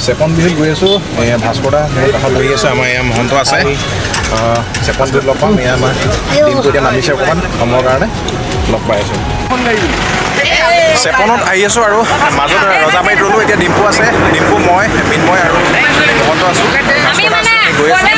চেপন বিহুত গৈ আছোঁ ভাস্কৰদা মোৰ কাষত বহি আছে আমাৰ এয়া মহন্ত আছে চেপন বিহুত লগ পাম এয়া আমাৰ দিনটো এতিয়া নামিছে অকণমান সময়ৰ কাৰণে লগ পাই আছোঁ চেপনত আহি আছোঁ আৰু মাজত ৰজাবাৰীত ৰ'লোঁ এতিয়া ডিম্পু আছে ডিম্পু মই মৃন্ময় আৰু মহন্ত আছোঁ গৈ আছোঁ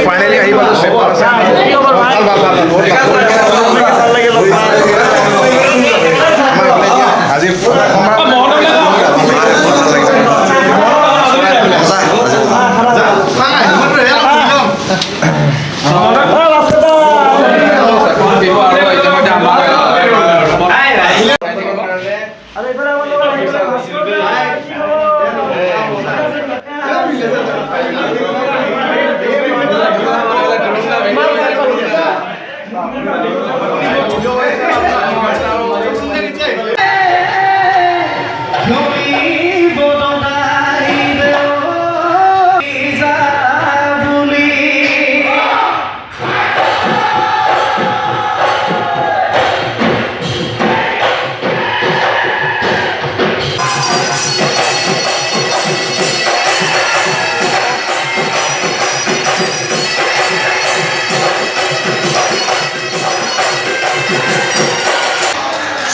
फाइनली आही पालो सेपन আছে আজি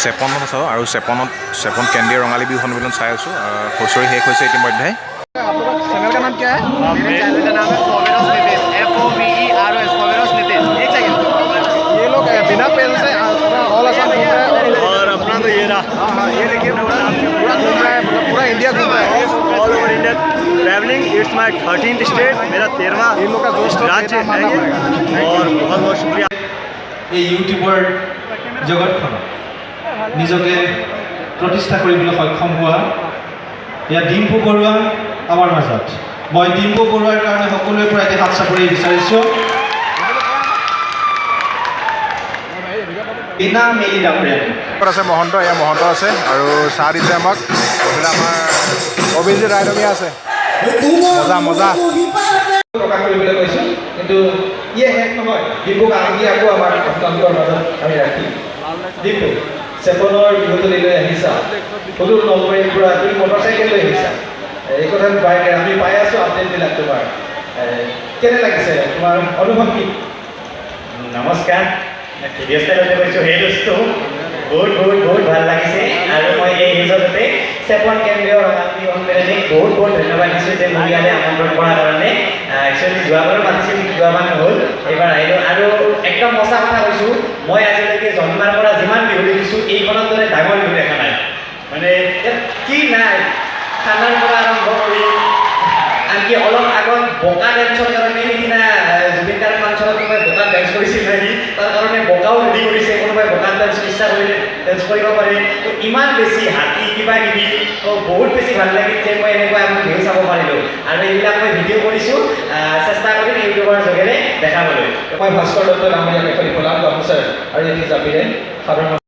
চেপনত আছোঁ আৰু চেপন কেন্দ্ৰীয় ৰঙালী বিহু সন্মিলন চাই আছোঁ হুঁচৰি শেষ হৈছে ইতিমধ্যে चैनल का नाम क्या है चैनल का नाम है फोवेरोस नितिश FOVEROS फोवेरोस नितिश एक सेकंड ये लोग बिना पेन से ऑल आसाम घूम रहे हैं और अपना तो ये रहा हाँ ये देखिए पूरा घूम रहा है मतलब पूरा इंडिया घूम रहा है all over India travelling it's my 13th state मेरा 13वां इन लोग का दोस्त राज्य है ये और बहुत बहुत शुक्रिया এই ইউটিউবৰ জগতখনত নিজকে প্ৰতিষ্ঠা কৰিবলৈ সক্ষম হোৱা এয়া ডিম্পু বৰুৱা আমাৰ মাজত মই ডিম্পু বৰুৱাৰ কাৰণে সকলোৰে পৰা এটি হাত চাপৰি বিচাৰিছোঁ বিনা মেলি ডাঙৰীয়া আছে মহন্ত এয়া মহন্ত আছে আৰু চাহ দিছে আমাক আমাৰ অভিজিৎ ৰায়দমীয়া আছে মজা মজা প্ৰকাশ কৰিবলৈ কৈছোঁ কিন্তু ইয়ে শেষ নহয় ডিম্পুক আমি আকৌ আমাৰ আপোনালোকৰ মাজত আমি ৰাখিম ডিম্পু চেপনৰ বিহুতলীলৈ আহিছা সদূৰ নলবাৰীৰ পৰা তুমি মটৰচাইকেল লৈ আহিছা এই কথা বাইকে আমি পাই আছোঁ আপডেটবিলাক তোমাৰ কেনে লাগিছে তোমাৰ অনুভৱ কি নমস্কাৰ ভিডিঅ' ষ্টাইলতে কৈছোঁ সেই বস্তু বহুত বহুত বহুত ভাল লাগিছে আৰু মই এই হিচাপতে চেপন কেন্দ্ৰীয় ৰঙালী সন্মিলনীক বহুত বহুত ধন্যবাদ দিছোঁ যে মোক ইয়ালৈ আমন্ত্ৰণ কৰাৰ কাৰণে একচুৱেলি যোৱাবাৰো মাতিছিল যোৱাবাৰ নহ'ল এইবাৰ আহিলোঁ আৰু একদম সঁচা কথা কৈছোঁ মই আজিলৈকে জন্মৰ পৰা যিমান বিহু দেখিছোঁ এইখনৰ দৰে ডাঙৰ বিহু দেখা নাই মানে ইয়াত কি নাই খানাৰ পৰা আৰম্ভ কৰি আনকি অলপ আগত বোকা ডেন্সৰ কাৰণে সেইদিনা জুবিন গাৰ্গ ফাংচনত কোনোবাই বোকাত ডেন্স কৰিছিল নেকি তাৰ কাৰণে বোকাও ৰেডি কৰিছে কোনোবাই বোকাত ডেন্স ইচ্ছা কৰিলে ডেন্স কৰিব পাৰে তো ইমান বেছি হাতী কিবা কিবি তো বহুত বেছি ভাল লাগিল যে মই এনেকুৱা আমি বিহু চাব পাৰিলোঁ আৰু এইবিলাক মই ভিডিঅ' কৰিছোঁ চেষ্টা কৰিম ইউটিউবৰ যোগেৰে দেখাবলৈ মই ভাস্কৰ দত্ত ডাঙৰীয়াক এখন কলাম গামোচাৰ আৰু এটি জাপিৰে সাধাৰণ